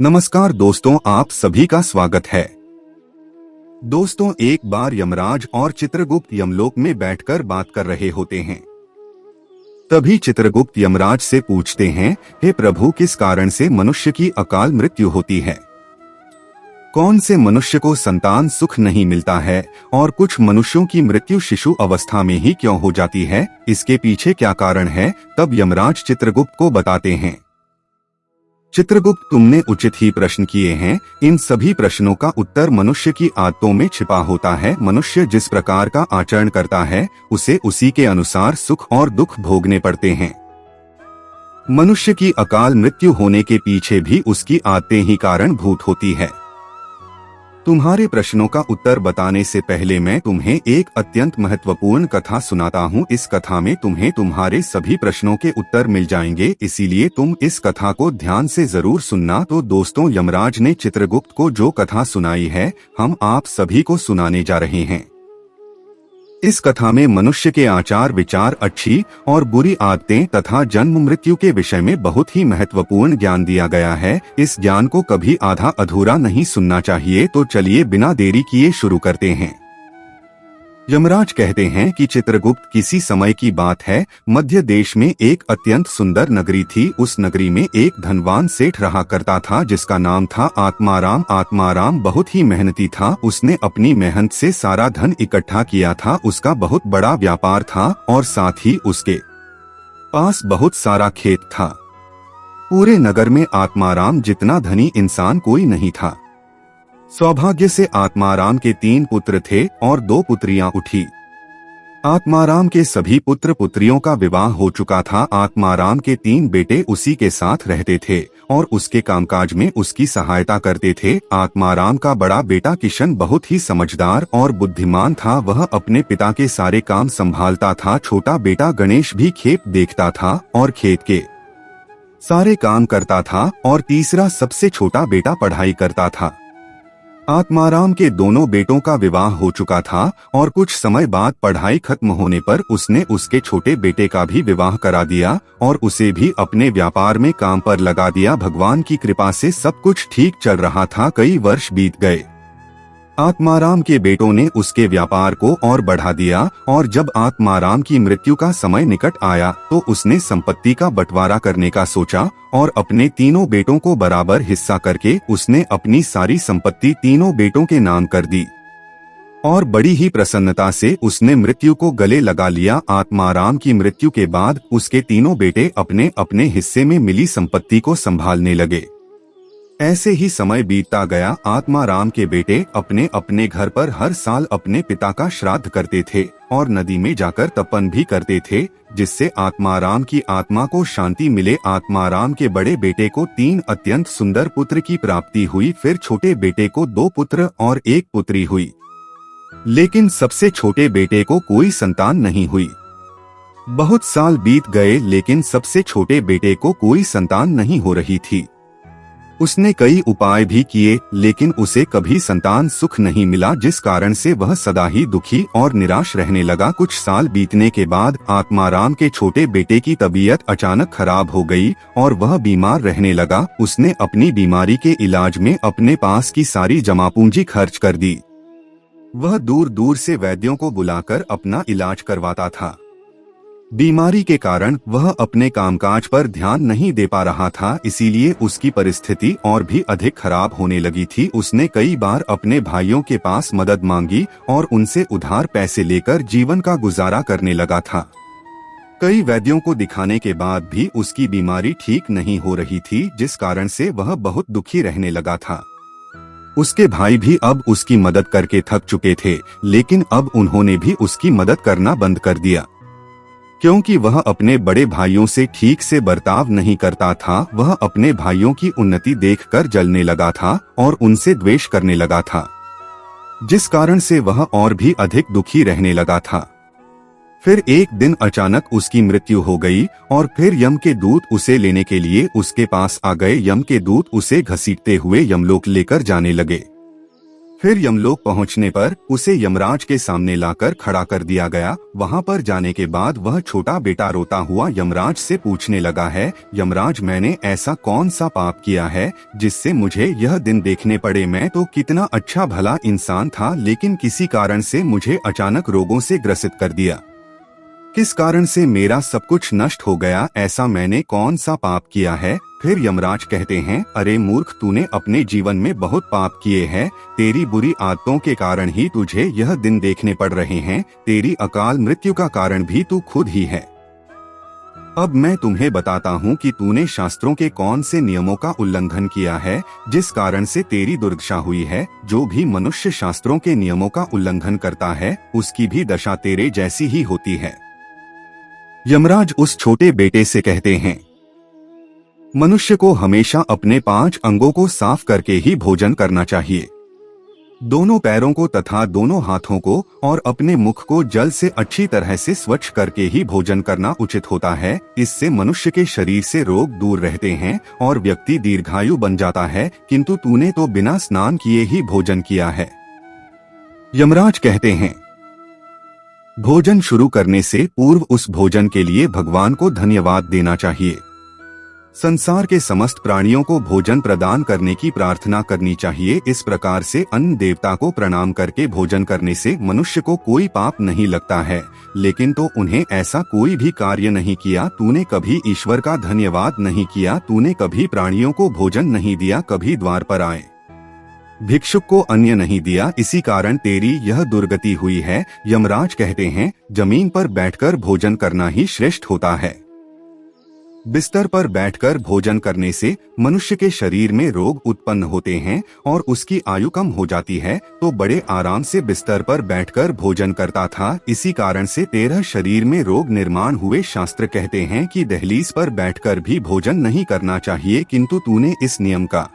नमस्कार दोस्तों, आप सभी का स्वागत है। दोस्तों, एक बार यमराज और चित्रगुप्त यमलोक में बैठकर बात कर रहे होते हैं। तभी चित्रगुप्त यमराज से पूछते हैं, हे प्रभु, किस कारण से मनुष्य की अकाल मृत्यु होती है? कौन से मनुष्य को संतान सुख नहीं मिलता है और कुछ मनुष्यों की मृत्यु शिशु अवस्था में ही क्यों हो जाती है? इसके पीछे क्या कारण है? तब यमराज चित्रगुप्त को बताते हैं, चित्रगुप्त, तुमने उचित ही प्रश्न किए हैं। इन सभी प्रश्नों का उत्तर मनुष्य की आदतों में छिपा होता है। मनुष्य जिस प्रकार का आचरण करता है, उसे उसी के अनुसार सुख और दुख भोगने पड़ते हैं। मनुष्य की अकाल मृत्यु होने के पीछे भी उसकी आदतें ही कारणभूत होती है। तुम्हारे प्रश्नों का उत्तर बताने से पहले मैं तुम्हें एक अत्यंत महत्वपूर्ण कथा सुनाता हूँ। इस कथा में तुम्हें तुम्हारे सभी प्रश्नों के उत्तर मिल जाएंगे, इसीलिए तुम इस कथा को ध्यान से जरूर सुनना। तो दोस्तों, यमराज ने चित्रगुप्त को जो कथा सुनाई है, हम आप सभी को सुनाने जा रहे हैं। इस कथा में मनुष्य के आचार विचार, अच्छी और बुरी आदतें तथा जन्म मृत्यु के विषय में बहुत ही महत्वपूर्ण ज्ञान दिया गया है। इस ज्ञान को कभी आधा अधूरा नहीं सुनना चाहिए। तो चलिए बिना देरी किए शुरू करते हैं। यमराज कहते हैं कि चित्रगुप्त, किसी समय की बात है, मध्य देश में एक अत्यंत सुंदर नगरी थी। उस नगरी में एक धनवान सेठ रहा करता था, जिसका नाम था आत्माराम। आत्माराम बहुत ही मेहनती था। उसने अपनी मेहनत से सारा धन इकट्ठा किया था। उसका बहुत बड़ा व्यापार था और साथ ही उसके पास बहुत सारा खेत था। पूरे नगर में आत्माराम जितना धनी इंसान कोई नहीं था। सौभाग्य से आत्माराम के 3 पुत्र थे और 2 पुत्रियां उठी। आत्माराम के सभी पुत्र पुत्रियों का विवाह हो चुका था। आत्माराम के 3 बेटे उसी के साथ रहते थे और उसके कामकाज में उसकी सहायता करते थे। आत्माराम का बड़ा बेटा किशन बहुत ही समझदार और बुद्धिमान था। वह अपने पिता के सारे काम संभालता था। छोटा बेटा गणेश भी खेत देखता था और खेत के सारे काम करता था और तीसरा सबसे छोटा बेटा पढ़ाई करता था। आत्माराम के दोनों बेटों का विवाह हो चुका था और कुछ समय बाद पढ़ाई खत्म होने पर उसने उसके छोटे बेटे का भी विवाह करा दिया और उसे भी अपने व्यापार में काम पर लगा दिया। भगवान की कृपा से सब कुछ ठीक चल रहा था। कई वर्ष बीत गए। आत्माराम के बेटों ने उसके व्यापार को और बढ़ा दिया और जब आत्माराम की मृत्यु का समय निकट आया तो उसने संपत्ति का बंटवारा करने का सोचा और अपने तीनों बेटों को बराबर हिस्सा करके उसने अपनी सारी संपत्ति तीनों बेटों के नाम कर दी और बड़ी ही प्रसन्नता से उसने मृत्यु को गले लगा लिया। आत्माराम की मृत्यु के बाद उसके तीनों बेटे अपने अपने हिस्से में मिली संपत्ति को संभालने लगे। ऐसे ही समय बीतता गया। आत्माराम के बेटे अपने अपने घर पर हर साल अपने पिता का श्राद्ध करते थे और नदी में जाकर तपन भी करते थे, जिससे आत्माराम की आत्मा को शांति मिले। आत्माराम के बड़े बेटे को 3 अत्यंत सुंदर पुत्र की प्राप्ति हुई। फिर छोटे बेटे को 2 पुत्र और 1 पुत्री हुई, लेकिन सबसे छोटे बेटे को कोई संतान नहीं हुई। बहुत साल बीत गए, लेकिन सबसे छोटे बेटे को कोई संतान नहीं हो रही थी। उसने कई उपाय भी किए, लेकिन उसे कभी संतान सुख नहीं मिला, जिस कारण से वह सदा ही दुखी और निराश रहने लगा। कुछ साल बीतने के बाद आत्माराम के छोटे बेटे की तबीयत अचानक खराब हो गई और वह बीमार रहने लगा। उसने अपनी बीमारी के इलाज में अपने पास की सारी जमा पूंजी खर्च कर दी। वह दूर दूर से वैद्यों को बुलाकर अपना इलाज करवाता था। बीमारी के कारण वह अपने कामकाज पर ध्यान नहीं दे पा रहा था, इसीलिए उसकी परिस्थिति और भी अधिक खराब होने लगी थी। उसने कई बार अपने भाइयों के पास मदद मांगी और उनसे उधार पैसे लेकर जीवन का गुजारा करने लगा था। कई वैद्यों को दिखाने के बाद भी उसकी बीमारी ठीक नहीं हो रही थी, जिस कारण से वह बहुत दुखी रहने लगा था। उसके भाई भी अब उसकी मदद करके थक चुके थे, लेकिन अब उन्होंने भी उसकी मदद करना बंद कर दिया, क्योंकि वह अपने बड़े भाइयों से ठीक से बर्ताव नहीं करता था। वह अपने भाइयों की उन्नति देखकर जलने लगा था और उनसे द्वेष करने लगा था, जिस कारण से वह और भी अधिक दुखी रहने लगा था। फिर एक दिन अचानक उसकी मृत्यु हो गई और फिर यम के दूत उसे लेने के लिए उसके पास आ गए। यम के दूत उसे घसीटते हुए यमलोक लेकर जाने लगे। फिर यमलोक पहुंचने पर उसे यमराज के सामने लाकर खड़ा कर दिया गया। वहां पर जाने के बाद वह छोटा बेटा रोता हुआ यमराज से पूछने लगा है, यमराज मैंने ऐसा कौन सा पाप किया है जिससे मुझे यह दिन देखने पड़े। मैं तो कितना अच्छा भला इंसान था, लेकिन किसी कारण से मुझे अचानक रोगों से ग्रसित कर दिया। किस कारण से मेरा सब कुछ नष्ट हो गया? ऐसा मैंने कौन सा पाप किया है? फिर यमराज कहते हैं, अरे मूर्ख, तूने अपने जीवन में बहुत पाप किए हैं। तेरी बुरी आदतों के कारण ही तुझे यह दिन देखने पड़ रहे हैं। तेरी अकाल मृत्यु का कारण भी तू खुद ही है। अब मैं तुम्हें बताता हूँ कि तूने शास्त्रों के कौन से नियमों का उल्लंघन किया है जिस कारण से तेरी दुर्दशा हुई है। जो भी मनुष्य शास्त्रों के नियमों का उल्लंघन करता है उसकी भी दशा तेरे जैसी ही होती है। यमराज उस छोटे बेटे से कहते हैं, मनुष्य को हमेशा अपने 5 अंगों को साफ करके ही भोजन करना चाहिए। दोनों पैरों को तथा दोनों हाथों को और अपने मुख को जल से अच्छी तरह से स्वच्छ करके ही भोजन करना उचित होता है। इससे मनुष्य के शरीर से रोग दूर रहते हैं और व्यक्ति दीर्घायु बन जाता है। किंतु तूने तो बिना स्नान किए ही भोजन किया है। यमराज कहते हैं, भोजन शुरू करने से पूर्व उस भोजन के लिए भगवान को धन्यवाद देना चाहिए। संसार के समस्त प्राणियों को भोजन प्रदान करने की प्रार्थना करनी चाहिए। इस प्रकार से अन्न देवता को प्रणाम करके भोजन करने से मनुष्य को कोई पाप नहीं लगता है। लेकिन तो उन्हें ऐसा कोई भी कार्य नहीं किया। तूने कभी ईश्वर का धन्यवाद नहीं किया। तूने कभी प्राणियों को भोजन नहीं दिया, कभी द्वार पर आए भिक्षुक को अन्न नहीं दिया। इसी कारण तेरी यह दुर्गति हुई है। यमराज कहते हैं, जमीन पर बैठकर भोजन करना ही श्रेष्ठ होता है। बिस्तर पर बैठकर भोजन करने से मनुष्य के शरीर में रोग उत्पन्न होते हैं और उसकी आयु कम हो जाती है। तो बड़े आराम से बिस्तर पर बैठकर भोजन करता था। इसी कारण से तेरे शरीर में रोग निर्माण हुए। शास्त्र कहते हैं कि दहलीज पर बैठकर भी भोजन नहीं करना चाहिए, किंतु तूने इस नियम का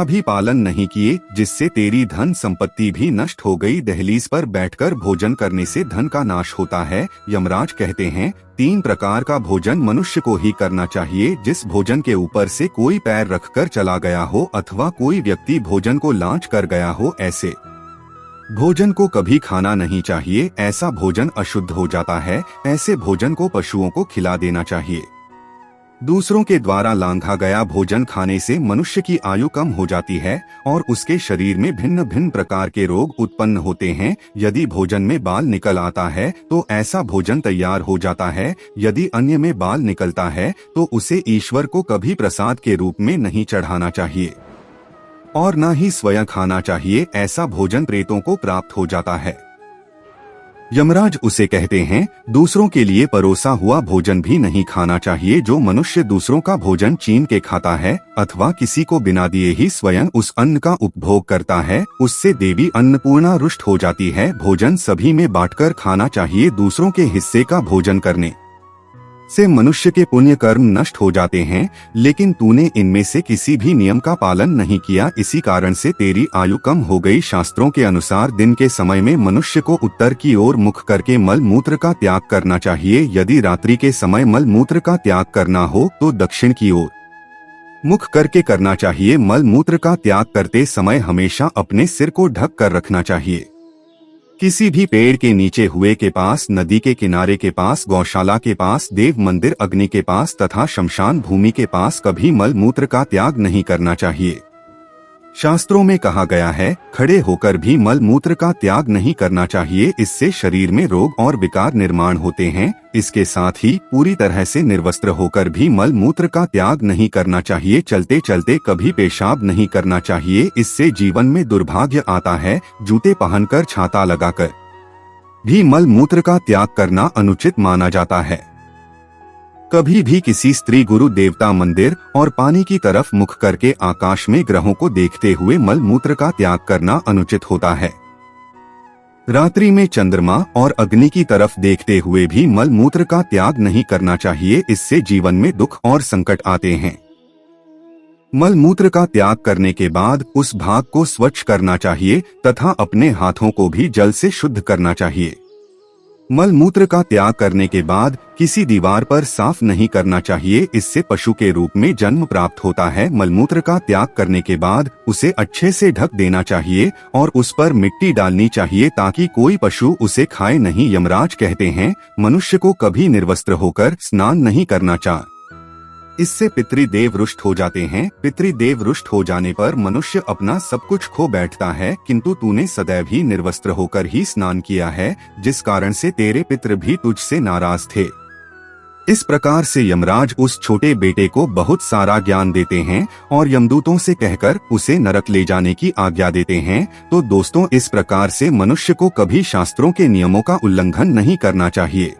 भी पालन नहीं किए, जिससे तेरी धन संपत्ति भी नष्ट हो गई। दहलीज पर बैठकर भोजन करने से धन का नाश होता है। यमराज कहते हैं, 3 प्रकार का भोजन मनुष्य को ही करना चाहिए। जिस भोजन के ऊपर से कोई पैर रखकर चला गया हो अथवा कोई व्यक्ति भोजन को लांच कर गया हो, ऐसे भोजन को कभी खाना नहीं चाहिए। ऐसा भोजन अशुद्ध हो जाता है। ऐसे भोजन को पशुओं को खिला देना चाहिए। दूसरों के द्वारा लांघा गया भोजन खाने से मनुष्य की आयु कम हो जाती है और उसके शरीर में भिन्न भिन्न प्रकार के रोग उत्पन्न होते हैं। यदि भोजन में बाल निकल आता है तो ऐसा भोजन तैयार हो जाता है। यदि अन्न में बाल निकलता है तो उसे ईश्वर को कभी प्रसाद के रूप में नहीं चढ़ाना चाहिए और न ही स्वयं खाना चाहिए। ऐसा भोजन प्रेतों को प्राप्त हो जाता है। यमराज उसे कहते हैं, दूसरों के लिए परोसा हुआ भोजन भी नहीं खाना चाहिए। जो मनुष्य दूसरों का भोजन छीन के खाता है अथवा किसी को बिना दिए ही स्वयं उस अन्न का उपभोग करता है, उससे देवी अन्नपूर्णा रुष्ट हो जाती है। भोजन सभी में बांटकर खाना चाहिए। दूसरों के हिस्से का भोजन करने से मनुष्य के पुण्य कर्म नष्ट हो जाते हैं, लेकिन तूने इनमें से किसी भी नियम का पालन नहीं किया। इसी कारण से तेरी आयु कम हो गई। शास्त्रों के अनुसार दिन के समय में मनुष्य को उत्तर की ओर मुख करके मल मूत्र का त्याग करना चाहिए। यदि रात्रि के समय मल मूत्र का त्याग करना हो तो दक्षिण की ओर मुख करके करना चाहिए। मल मूत्र का त्याग करते समय हमेशा अपने सिर को ढक कर रखना चाहिए। किसी भी पेड़ के नीचे हुए के पास, नदी के किनारे के पास, गौशाला के पास, देव मंदिर, अग्नि के पास तथा शमशान भूमि के पास कभी मल मूत्र का त्याग नहीं करना चाहिए। शास्त्रों में कहा गया है, खड़े होकर भी मल मूत्र का त्याग नहीं करना चाहिए। इससे शरीर में रोग और विकार निर्माण होते हैं। इसके साथ ही पूरी तरह से निर्वस्त्र होकर भी मल मूत्र का त्याग नहीं करना चाहिए। चलते चलते कभी पेशाब नहीं करना चाहिए। इससे जीवन में दुर्भाग्य आता है। जूते पहनकर, छाता लगाकर भी मल मूत्र का त्याग करना अनुचित माना जाता है। कभी भी किसी स्त्री, गुरु, देवता, मंदिर और पानी की तरफ मुख करके आकाश में ग्रहों को देखते हुए मल मूत्र का त्याग करना अनुचित होता है। रात्रि में चंद्रमा और अग्नि की तरफ देखते हुए भी मल मूत्र का त्याग नहीं करना चाहिए। इससे जीवन में दुख और संकट आते हैं। मल मूत्र का त्याग करने के बाद उस भाग को स्वच्छ करना चाहिए तथा अपने हाथों को भी जल से शुद्ध करना चाहिए। मलमूत्र का त्याग करने के बाद किसी दीवार पर साफ नहीं करना चाहिए, इससे पशु के रूप में जन्म प्राप्त होता है। मलमूत्र का त्याग करने के बाद उसे अच्छे से ढक देना चाहिए और उस पर मिट्टी डालनी चाहिए ताकि कोई पशु उसे खाए नहीं। यमराज कहते हैं, मनुष्य को कभी निर्वस्त्र होकर स्नान नहीं करना चाहिए, इससे पितृदेव रुष्ट हो जाते हैं। पितृदेव रुष्ट हो जाने पर मनुष्य अपना सब कुछ खो बैठता है, किंतु तूने सदैव ही निर्वस्त्र होकर ही स्नान किया है, जिस कारण से तेरे पितृ भी तुझसे नाराज थे। इस प्रकार से यमराज उस छोटे बेटे को बहुत सारा ज्ञान देते हैं और यमदूतों से कहकर उसे नरक ले जाने की आज्ञा देते हैं। तो दोस्तों, इस प्रकार से मनुष्य को कभी शास्त्रों के नियमों का उल्लंघन नहीं करना चाहिए।